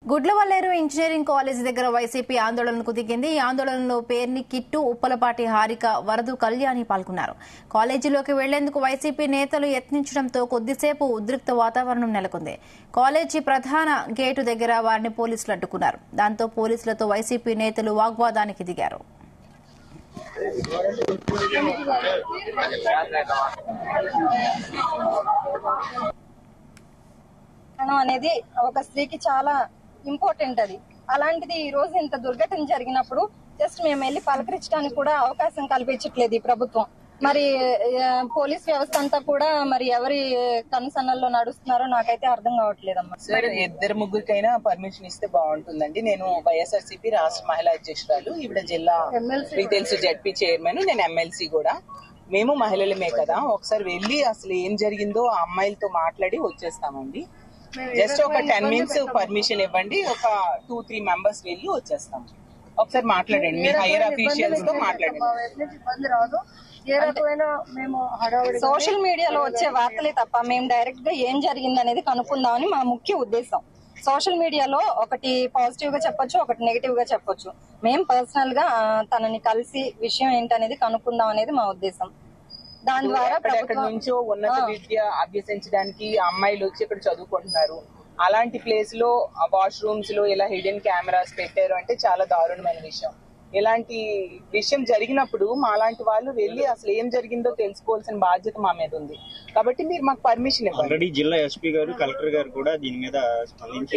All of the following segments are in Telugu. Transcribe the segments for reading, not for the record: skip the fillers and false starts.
గుడ్లవల్లేరు ఇంజనీరింగ్ కాలేజీ దగ్గర వైసీపీ ఆందోళనకు దిగింది. ఈ ఆందోళనలో పేర్ని కిట్టు, ఉప్పలపాటి హారిక, వరదు కళ్యాణి పాల్గొన్నారు. కాలేజీలోకి వెళ్లేందుకు వైసీపీ నేతలు యత్నించడంతో కొద్దిసేపు ఉద్రిక్త వాతావరణం నెలకొంది. కాలేజీ ప్రధాన గేటు దగ్గర వారిని పోలీసులు అడ్డుకున్నారు. దాంతో పోలీసులతో వైసీపీ నేతలు వాగ్వాదానికి దిగారు. అనేది ఒక స్త్రీకి చాలా ఇంపార్టెంట్. అది అలాంటిది ఈ రోజు ఇంత దుర్ఘటన జరిగినప్పుడు జస్ట్ మేము వెళ్ళి పలకరించడానికి కూడా అవకాశం కల్పించట్లేదు ఈ ప్రభుత్వం. మరి పోలీస్ వ్యవస్థ అంతా కూడా మరి ఎవరి కనుసన్నల్లో నడుస్తున్నారో నాకైతే అర్థం కావట్లేదమ్మా. సార్, ఇద్దరు ముగ్గురికైనా పర్మిషన్ ఇస్తే బాగుంటుందండి. నేను వైఎస్ఆర్సీపీ రాష్ట్ర మహిళా అధ్యక్షురాలు, ఈవిడ జిల్లా మీకు తెలుసు జెడ్పీ చైర్మన్, నేను ఎమ్మెల్సీ కూడా. మేము మహిళలమే కదా, ఒకసారి వెళ్ళి అసలు ఏం జరిగిందో ఆ అమ్మాయిలతో మాట్లాడి వచ్చేస్తామండి. జస్ట్ ఒక 10 minutes పర్మిషన్ ఇవ్వండి, ఒక 2-3 members వెళ్ళి వచ్చేస్తాం. ఒకసారి మాట్లాడండి, మీ హైయర్ అఫీషియల్స్ తో మాట్లాడండి. సోషల్ మీడియాలో వచ్చే వార్తలే తప్ప మేము డైరెక్ట్ గా ఏం జరిగింది అనేది కనుక్కుందామని మా ముఖ్య ఉద్దేశం. సోషల్ మీడియాలో ఒకటి పాజిటివ్ గా చెప్పొచ్చు, ఒకటి నెగిటివ్ గా చెప్పొచ్చు. మేము పర్సనల్ గా తనని కలిసి విషయం ఏంటనేది కనుక్కుందాం అనేది మా ఉద్దేశం. దాని ద్వారా ఎక్కడి నుంచో ఉన్నత విద్య అభ్యసించడానికి అమ్మాయిలు వచ్చి ఇక్కడ చదువుకుంటున్నారు. అలాంటి ప్లేస్ లో వాష్రూమ్స్ లో ఇలా హిడెన్ కెమెరాస్ పెట్టారు అంటే చాలా దారుణమైన విషయం. ఇలాంటి విషయం జరిగినప్పుడు మాలాంటి వాళ్ళు వెళ్ళి అసలు ఏం జరిగిందో తెలుసుకోవాల్సిన బాధ్యత మా మీద ఉంది. కాబట్టి మీరు మాకు పర్మిషన్ ఇవ్వండి. జిల్లా ఎస్పీ గారు, కలెక్టర్ గారు కూడా దీని మీద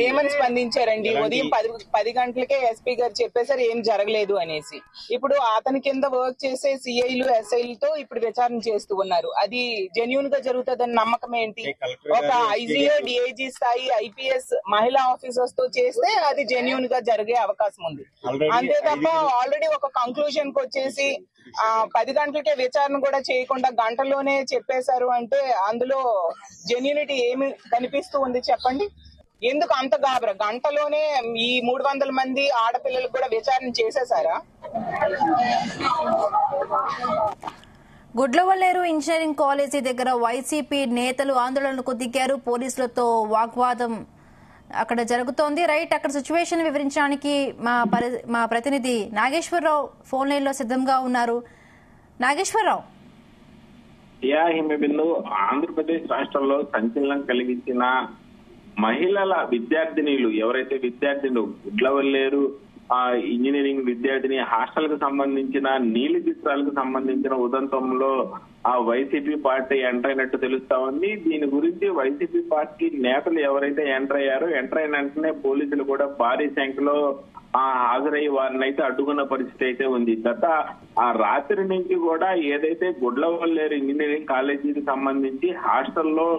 ఏమని స్పందించారండి? ఉదయం 10 గంటలకే ఎస్పీ గారు చెప్పేసారు ఏం జరగలేదు అనేసి. ఇప్పుడు అతని కింద వర్క్ చేసే సిఐలు, ఎస్ఐలతో ఇప్పుడు విచారణ చేస్తూ ఉన్నారు. అది జెన్యూన్ గా జరుగుతుందని నమ్మకం ఏంటి? ఒక ఐజీఓ, డిఐజీ స్థాయి ఐపీఎస్ మహిళా ఆఫీసర్స్ తో చేస్తే అది జెన్యూన్ గా జరిగే అవకాశం ఉంది. అంతే తప్ప ఆల్రెడీ ఒక కంక్లూజన్ కి వచ్చేసి 10 గంటలకే విచారణ కూడా చేయకుండా గంటలోనే చెప్పేశారు అంటే అందులో జెన్యూనిటీ ఏమి కనిపిస్తూ ఉంది చెప్పండి? ఎందుకు అంత గాబరా? గంటలోనే ఈ 300 మంది ఆడపిల్లలకు కూడా విచారణ చేసేసారా? గుడ్లవల్లేరు ఇంజనీరింగ్ కాలేజీ దగ్గర వైసీపీ నేతలు ఆందోళనకు దిగారు. పోలీసులతో వాగ్వాదం అక్కడ జరుగుతోంది. రైట్, అక్కడ సిచ్యువేషన్ వివరించడానికి మా ప్రతినిధి నాగేశ్వరరావు ఫోన్ లైన్ లో సిద్ధంగా ఉన్నారు. నాగేశ్వరరావు. హిమబిందు, ఆంధ్రప్రదేశ్ రాష్ట్రంలో సంచలనం కలిగించిన మహిళల విద్యార్థినీలు ఎవరైతే విద్యార్థినులు గుడ్లవల్లేరు ఇంజనీరింగ్ విద్యార్థిని హాస్టల్ కు సంబంధించిన నీలి చిత్రాలకు సంబంధించిన ఉదంతంలో ఆ వైసీపీ పార్టీ ఎంటర్ అయినట్టు తెలుస్తా ఉంది. దీని గురించి వైసీపీ పార్టీ నేతలు ఎవరైతే ఎంటర్ అయ్యారో, ఎంటర్ అయిన వెంటనే పోలీసులు కూడా భారీ సంఖ్యలో హాజరయ్యి వారిని అయితే అడ్డుకున్న పరిస్థితి అయితే ఉంది. గత ఆ రాత్రి నుంచి కూడా ఏదైతే గుడ్లవల్లేరు ఇంజనీరింగ్ కాలేజీకి సంబంధించి హాస్టల్లో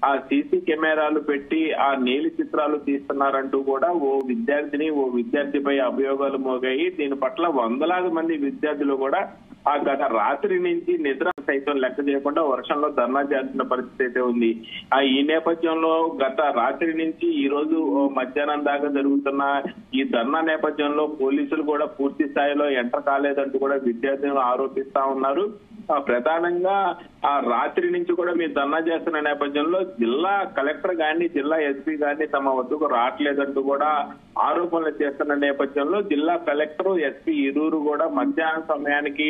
ఆ సీసీ కెమెరాలు పెట్టి ఆ నీలి చిత్రాలు తీస్తున్నారంటూ కూడా ఓ విద్యార్థిపై అభియోగాలు మోగాయి. దీని పట్ల వందలాది మంది విద్యార్థులు కూడా ఆ గత రాత్రి నుంచి నిద్ర సైతం లెక్క చేయకుండా వర్షంలో ధర్నా చేయాల్సిన పరిస్థితి అయితే ఉంది. ఈ నేపథ్యంలో గత రాత్రి నుంచి ఈ రోజు మధ్యాహ్నం దాకా జరుగుతున్న ఈ ధర్నా నేపథ్యంలో పోలీసులు కూడా పూర్తి స్థాయిలో ఎంటర్ కాలేదంటూ కూడా విద్యార్థులు ఆరోపిస్తా ఉన్నారు. ప్రధానంగా ఆ రాత్రి నుంచి కూడా మీరు ధర్నా చేస్తున్న నేపథ్యంలో జిల్లా కలెక్టర్ గాని, జిల్లా ఎస్పీ గాని తమ వద్దకు రావట్లేదంటూ కూడా ఆరోపణలు చేస్తున్న నేపథ్యంలో జిల్లా కలెక్టర్, ఎస్పీ ఇరువురు కూడా మధ్యాహ్నం సమయానికి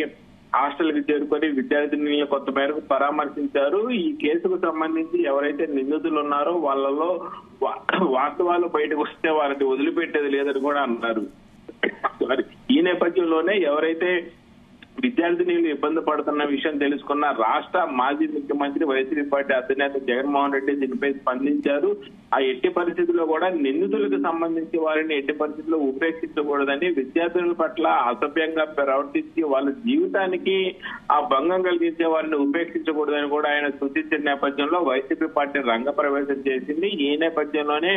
హాస్టల్ కి చేరుకొని విద్యార్థినులను కొంత మేరకు పరామర్శించారు. ఈ కేసుకు సంబంధించి ఎవరైతే నిందితులు ఉన్నారో వాళ్ళలో వాస్తవాలు బయటకు వస్తే వారిని వదిలిపెట్టేది లేదని కూడా అన్నారు. ఈ నేపథ్యంలోనే ఎవరైతే విద్యార్థినీలు ఇబ్బంది పడుతున్న విషయం తెలుసుకున్న రాష్ట్ర మాజీ ముఖ్యమంత్రి వైసీపీ పార్టీ అధినేత జగన్మోహన్ రెడ్డి దీనిపై స్పందించారు. ఆ ఎట్టి పరిస్థితుల్లో కూడా నిందితులకు సంబంధించి వారిని ఎట్టి పరిస్థితుల్లో ఉపేక్షించకూడదని, విద్యార్థుల పట్ల అసభ్యంగా ప్రవర్తించి వాళ్ళ జీవితానికి ఆ భంగం కలిగించే వారిని ఉపేక్షించకూడదని కూడా ఆయన సూచించిన నేపథ్యంలో వైసీపీ పార్టీ రంగప్రవేశం చేసింది. ఈ నేపథ్యంలోనే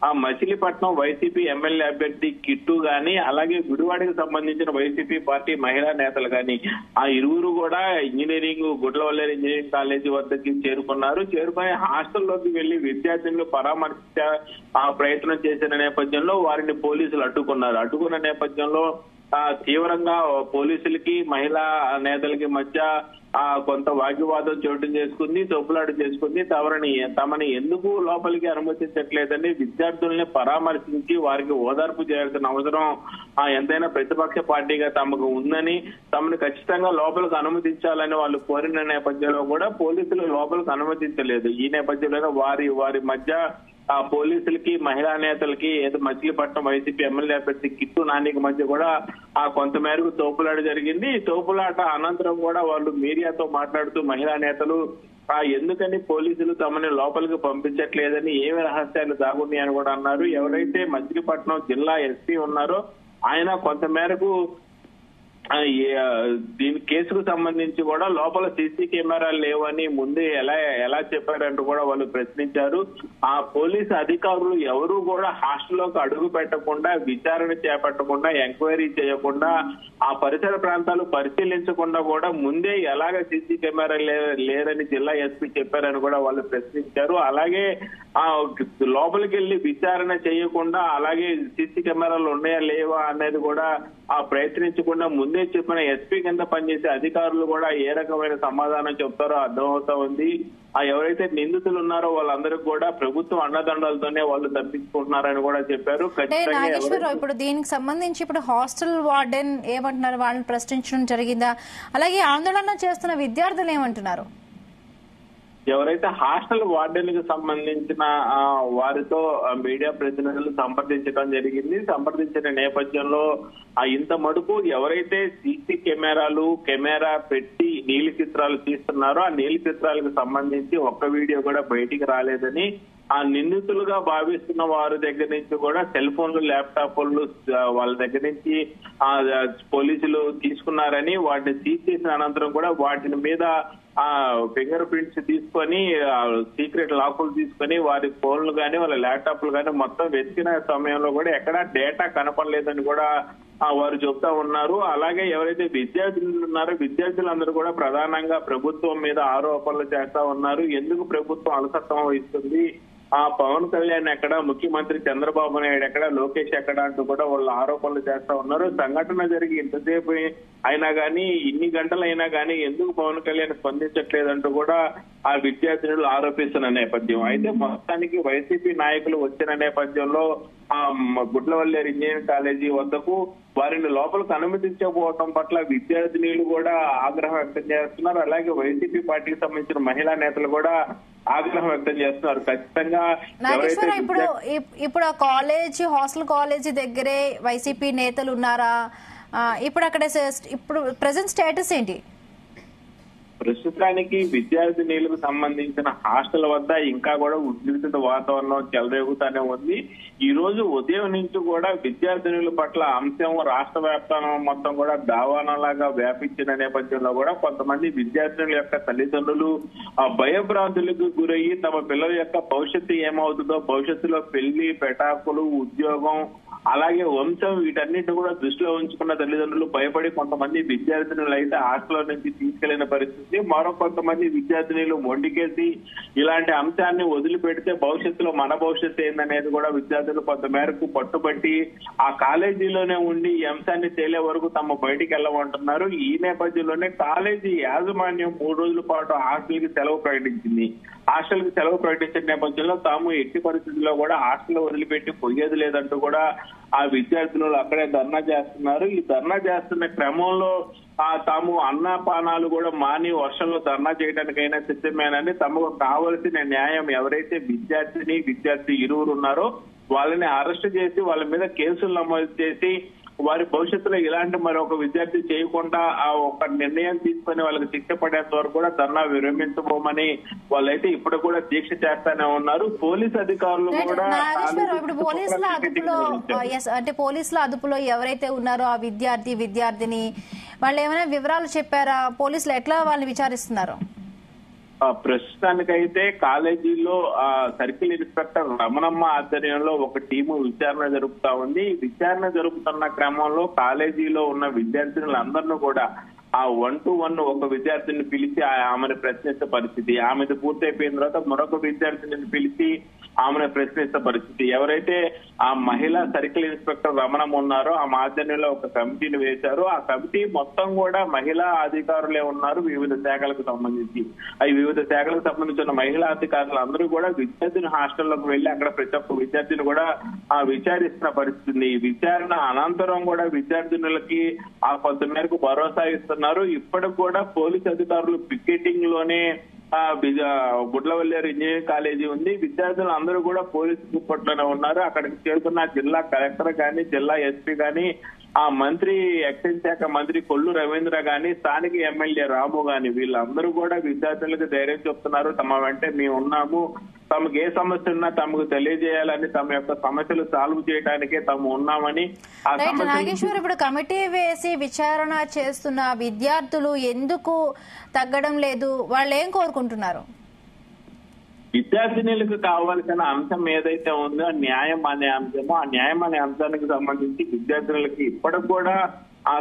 ఆ మచిలీపట్నం వైసీపీ ఎమ్మెల్యే అభ్యర్థి కిట్టు గాని, అలాగే గుడివాడకి సంబంధించిన వైసీపీ పార్టీ మహిళా నేతలు గాని ఆ ఇరువురు కూడా గుడ్లవల్లేరు ఇంజనీరింగ్ కాలేజీ వద్దకి చేరుకున్నారు. చేరుకుని హాస్టల్లోకి వెళ్లి విద్యార్థులను పరామర్శించే ప్రయత్నం చేసిన నేపథ్యంలో వారిని పోలీసులు అడ్డుకున్నారు. అడ్డుకున్న నేపథ్యంలో తీవ్రంగా పోలీసులకి మహిళా నేతలకి మధ్య కొంత వాగ్వివాదం చోటు చేసుకుంది, తోపులాట చేసుకుంది. తమని ఎందుకు లోపలికి అనుమతించట్లేదని విద్యార్థుల్ని పరామర్శించి వారికి ఓదార్పు చేయాల్సిన అవసరం ఎంతైనా ప్రతిపక్ష పార్టీగా తమకు ఉందని, తమను ఖచ్చితంగా లోపలికి అనుమతించాలని వాళ్ళు కోరిన నేపథ్యంలో కూడా పోలీసులు లోపలికి అనుమతించలేదు. ఈ నేపథ్యంలో వారి మధ్య పోలీసులకి మహిళా నేతలకి ఏదో మచిలీపట్నం వైసీపీ ఎమ్మెల్యే అభ్యర్థి కిట్టు నానికి మధ్య కూడా కొంత మేరకు తోపులాట జరిగింది. ఈ తోపులాట అనంతరం కూడా వాళ్ళు మీడియాతో మాట్లాడుతూ మహిళా నేతలు ఎందుకని పోలీసులు తమని లోపలికి పంపించట్లేదని, ఏమి రహస్యాలు దాగున్నాయని కూడా అన్నారు. ఎవరైతే మచిలీపట్నం జిల్లా ఎస్పీ ఉన్నారో ఆయన కొంత మేరకు దీని కేసుకు సంబంధించి కూడా లోపల సీసీ కెమెరాలు లేవని ముందే ఎలా చెప్పారంటూ కూడా వాళ్ళు ప్రశ్నించారు. ఆ పోలీసు అధికారులు ఎవరు కూడా హాస్టల్లోకి అడుగు పెట్టకుండా, విచారణ చేపట్టకుండా, ఎంక్వైరీ చేయకుండా, ఆ పరిసర ప్రాంతాలు పరిశీలించకుండా కూడా ముందే ఎలాగ సీసీ కెమెరాలు లేరని జిల్లా ఎస్పీ చెప్పారని కూడా వాళ్ళు ప్రశ్నించారు. అలాగే లోపలికి వెళ్లి విచారణ చేయకుండా, అలాగే సీసీ కెమెరాలు ఉన్నాయా లేవా అనేది కూడా ప్రయత్నించకుండా ముందే చెప్పిన ఎస్పీ కింద పనిచేసే అధికారులు కూడా ఏ రకమైన సమాధానం చెప్తారో అర్థమవుతా ఉంది. ఎవరైతే నిందితులు ఉన్నారో వాళ్ళందరికీ కూడా ప్రభుత్వం అండదండలతోనే వాళ్ళు తప్పించుకుంటున్నారని కూడా చెప్పారు. నాగేశ్వరరావు, ఇప్పుడు దీనికి సంబంధించి ఇప్పుడు హాస్టల్ వార్డెన్ ఏమంటున్నారు, వాళ్ళని ప్రశ్నించడం జరిగిందా? అలాగే ఆందోళన చేస్తున్న విద్యార్థులు ఏమంటున్నారు? ఎవరైతే హాస్టల్ వార్డెన్ కి సంబంధించిన వారితో మీడియా ప్రతినిధులు సంప్రదించడం జరిగింది. సంప్రదించిన నేపథ్యంలో ఇంత మటుకు ఎవరైతే సీసీ కెమెరా పెట్టి నీలి చిత్రాలు తీస్తున్నారో ఆ నీలి చిత్రాలకు సంబంధించి ఒక్క వీడియో కూడా బయటికి రాలేదని, ఆ నిందితులుగా భావిస్తున్న వారి దగ్గర నుంచి కూడా సెల్ ఫోన్లు, ల్యాప్టాప్లు వాళ్ళ దగ్గర నుంచి పోలీసులు తీసుకున్నారని, వాటిని సీజ్ చేసిన అనంతరం కూడా వాటిని మీద ఫింగర్ ప్రింట్స్ తీసుకొని, సీక్రెట్ లాకులు తీసుకొని వారి ఫోన్లు కానీ వాళ్ళ ల్యాప్టాప్లు కానీ మొత్తం వెతికిన సమయంలో కూడా ఎక్కడా డేటా కనపడలేదని కూడా వారు చెప్తా ఉన్నారు. అలాగే ఎవరైతే విద్యార్థులు ఉన్నారో విద్యార్థులందరూ కూడా ప్రధానంగా ప్రభుత్వం మీద ఆరోపణలు చేస్తా ఉన్నారు. ఎందుకు ప్రభుత్వం అలసత్వం వహిస్తుంది, పవన్ కళ్యాణ్ ఎక్కడ, ముఖ్యమంత్రి చంద్రబాబు నాయుడు ఎక్కడ, లోకేష్ ఎక్కడ అంటూ కూడా వాళ్ళు ఆరోపణలు చేస్తా ఉన్నారు. సంఘటన జరిగి ఇంతసేపు అయినా కానీ, ఇన్ని గంటలైనా కానీ ఎందుకు పవన్ కళ్యాణ్ స్పందించట్లేదంటూ కూడా ఆ విద్యార్థినులు ఆరోపిస్తున్న నేపథ్యం. అయితే మొత్తానికి వైసీపీ నాయకులు వచ్చిన నేపథ్యంలో గుడ్లవల్లేరు ఇంజనీరింగ్ కాలేజీ వద్దకు వారిని లోపలికి అనుమతించకపోవడం పట్ల విద్యార్థినులు కూడా ఆగ్రహం వ్యక్తం చేస్తున్నారు. అలాగే వైసీపీ పార్టీకి సంబంధించిన మహిళా నేతలు కూడా ఆగ్రహం వ్యక్తం చేస్తున్నారు. ఖచ్చితంగా ఇప్పుడు హాస్టల్ కాలేజీ దగ్గరే వైసీపీ నేతలు ఉన్నారా? ఇప్పుడు అక్కడ ఇప్పుడు ప్రెసెంట్ స్టేటస్ ఏంటి? ప్రస్తుతానికి విద్యార్థినులకు సంబంధించిన హాస్టల్ వద్ద ఇంకా కూడా ఉద్రిక్తత వాతావరణం చెలరేగుతానే ఉంది. ఈ రోజు ఉదయం నుంచి కూడా విద్యార్థినుల పట్ల అంశం రాష్ట్ర వ్యాప్తంగా మొత్తం కూడా దావానాలాగా వ్యాపించిన నేపథ్యంలో కూడా కొంతమంది విద్యార్థినుల యొక్క తల్లిదండ్రులు భయభ్రాంతులకు గురయ్యి తమ పిల్లల యొక్క భవిష్యత్తు ఏమవుతుందో, భవిష్యత్తులో పెళ్లి, పెటాకులు, ఉద్యోగం, అలాగే వంశం వీటన్నిటిని కూడా దృష్టిలో ఉంచుకున్న తల్లిదండ్రులు భయపడి కొంతమంది విద్యార్థినులు అయితే హాస్టల్ నుంచి తీసుకెళ్లిన పరిస్థితి. మరో కొంతమంది విద్యార్థినులు మొండికేసి ఇలాంటి అంశాన్ని వదిలిపెడితే భవిష్యత్తులో మన భవిష్యత్తు ఏందనేది కూడా విద్యార్థులు కొంత మేరకు పట్టుబట్టి ఆ కాలేజీలోనే ఉండి ఈ అంశాన్ని తేలే వరకు తమ బయటికి వెళ్ళమంటున్నారు. ఈ నేపథ్యంలోనే కాలేజీ యాజమాన్యం 3 రోజుల పాటు హాస్టల్ కి సెలవు ప్రకటించింది. హాస్టల్ కి సెలవు ప్రకటించిన నేపథ్యంలో తాము ఎట్టి పరిస్థితుల్లో కూడా హాస్టల్ వదిలిపెట్టి పోయేది లేదంటూ కూడా ఆ విద్యార్థులు అక్కడే ధర్నా చేస్తున్నారు. ఈ ధర్నా చేస్తున్న క్రమంలో తాము అన్నపానాలు కూడా మాని వర్షంలో ధర్నా చేయడానికైనా సిద్ధమేనని, తమకు కావలసిన న్యాయం ఎవరైతే విద్యార్థి ఇరువురు ఉన్నారో వాళ్ళని అరెస్ట్ చేసి వాళ్ళ మీద కేసులు నమోదు చేసి వారి భవిష్యత్తులో ఇలాంటి మరొక విద్యార్థి చేయకుండా ఒక నిర్ణయం తీసుకుని వాళ్ళకి శిక్ష పడేంత వరకు కూడా ధర్నా విరమించబోమని వాళ్ళైతే ఇప్పుడు కూడా దీక్ష చేస్తానే ఉన్నారు. పోలీసు అధికారులు కూడా ఇప్పుడు పోలీసుల అదుపులో ఎవరైతే ఉన్నారో ఆ విద్యార్థిని వాళ్ళు ఏమైనా వివరాలు చెప్పారా? పోలీసులు ఎట్లా వాళ్ళని విచారిస్తున్నారు? ప్రస్తుతానికైతే కాలేజీలో సర్కిల్ ఇన్స్పెక్టర్ రమణమ్మ ఆధ్వర్యంలో ఒక టీము విచారణ జరుపుతా ఉంది. విచారణ జరుపుతున్న క్రమంలో కాలేజీలో ఉన్న విద్యార్థినులందరినీ కూడా ఆ 1-to-1 ఒక విద్యార్థిని పిలిచి ఆమెను ప్రశ్నించే పరిస్థితి, ఆమెది పూర్తయిపోయిన తర్వాత మరొక విద్యార్థిని పిలిచి ఆమెను ప్రశ్నించే పరిస్థితి. ఎవరైతే ఆ మహిళా సర్కిల్ ఇన్స్పెక్టర్ రమణం ఉన్నారో ఆ ఆధ్వర్యంలో ఒక కమిటీని వేశారు. ఆ కమిటీ మొత్తం కూడా మహిళా అధికారులే ఉన్నారు వివిధ శాఖలకు సంబంధించి. వివిధ శాఖలకు సంబంధించిన మహిళా అధికారులు అందరూ కూడా విద్యార్థిని హాస్టల్లోకి వెళ్లి అక్కడ ప్రతి ఒక్క విద్యార్థిని కూడా విచారిస్తున్న పరిస్థితి. ఈ విచారణ అనంతరం కూడా విద్యార్థినులకి కొంత మేరకు భరోసా ఇస్తున్నారు. ఇప్పటికి కూడా పోలీసు అధికారులు పికెటింగ్ లోనే గుడ్లవల్లేరు ఇంజనీరింగ్ కాలేజీ ఉంది. విద్యార్థులు అందరూ కూడా పోలీసు దుప్పట్లోనే ఉన్నారు. అక్కడికి చేరుకున్న జిల్లా కలెక్టర్ గాని, జిల్లా ఎస్పీ గాని, ఆ మంత్రి ఎక్సైజ్ శాఖ మంత్రి కొల్లు రవీంద్ర గాని, స్థానిక ఎమ్మెల్యే రాము గాని వీళ్ళందరూ కూడా విద్యార్థులకు ధైర్యం చెప్తున్నారు. తమ వెంటే మేము ఉన్నాము, తమకు ఏ సమస్య ఉన్నా తమకు తెలియజేయాలని, తమ యొక్క సమస్యలు సాల్వ్ చేయడానికే తాము ఉన్నామని. నాగేశ్వర్, ఇప్పుడు కమిటీ వేసి విచారణ చేస్తున్న విద్యార్థులు ఎందుకు తగ్గడం లేదు? వాళ్ళు ఏం కోరుకుంటున్నారు? విద్యార్థినులకు కావాల్సిన అంశం ఏదైతే ఉందో న్యాయం అనే అంశమో, ఆ న్యాయం అనే అంశానికి సంబంధించి విద్యార్థినులకి ఇప్పటికి కూడా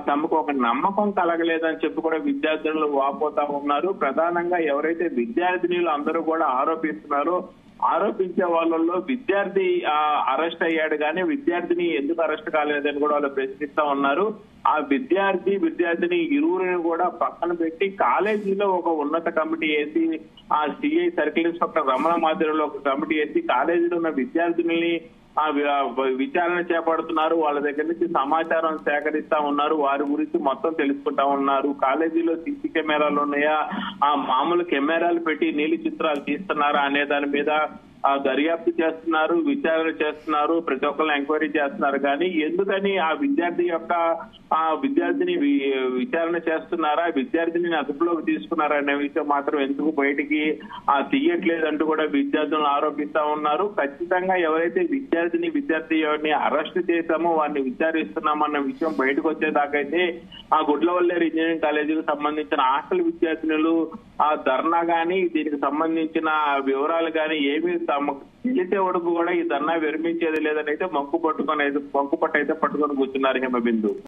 తమకు ఒక నమ్మకం కలగలేదని చెప్పి కూడా విద్యార్థినులు వాపోతా ఉన్నారు. ప్రధానంగా ఎవరైతే విద్యార్థినులు అందరూ కూడా ఆరోపిస్తున్నారో ఆరోపించే వాళ్ళల్లో విద్యార్థి అరెస్ట్ అయ్యాడు కానీ విద్యార్థిని ఎందుకు అరెస్ట్ కాలేదని కూడా వాళ్ళు ప్రశ్నిస్తా ఉన్నారు. ఆ విద్యార్థిని ఇరువురిని కూడా పక్కన పెట్టి కాలేజీలో ఒక ఉన్నత కమిటీ వేసి, ఆ సిఐ సర్కిల్ ఇన్స్పెక్టర్ రమణ మాదిరిలో ఒక కమిటీ వేసి కాలేజీలో ఉన్న విద్యార్థిని విచారణ చేపడుతున్నారు. వాళ్ళ దగ్గర నుంచి సమాచారం సేకరిస్తా ఉన్నారు. వారి గురించి మొత్తం తెలుసుకుంటా ఉన్నారు. కాలేజీలో సీసీ కెమెరాలు ఉన్నాయా, ఆ మామూలు కెమెరాలు పెట్టి నీలి చిత్రాలు తీస్తున్నారా అనే దాని మీద దర్యాప్తు చేస్తున్నారు, విచారణ చేస్తున్నారు, ప్రతి ఒక్కరిని ఎంక్వైరీ చేస్తున్నారు. కానీ ఎందుకని ఆ విద్యార్థిని విచారణ చేస్తున్నారా, విద్యార్థిని అదుపులోకి తీసుకున్నారా అనే విషయం మాత్రం ఎందుకు బయటికి తీయట్లేదంటూ కూడా విద్యార్థులను ఆరోపిస్తా ఉన్నారు. ఖచ్చితంగా ఎవరైతే విద్యార్థిని అరెస్ట్ చేశామో వారిని విచారిస్తున్నామన్న విషయం బయటకు వచ్చేదాకైతే ఆ గుడ్లవల్లేరు ఇంజనీరింగ్ కాలేజీకి సంబంధించిన హాస్టల్ విద్యార్థినులు ఆ ధర్నా గాని, దీనికి సంబంధించిన వివరాలు గాని ఏమీ తమకు తెలిసే వరకు కూడా ఈ ధర్నా విరమించేది లేదని అయితే మంకు పట్టు అయితే పట్టుకొని కూర్చున్నారు హిమబిందు.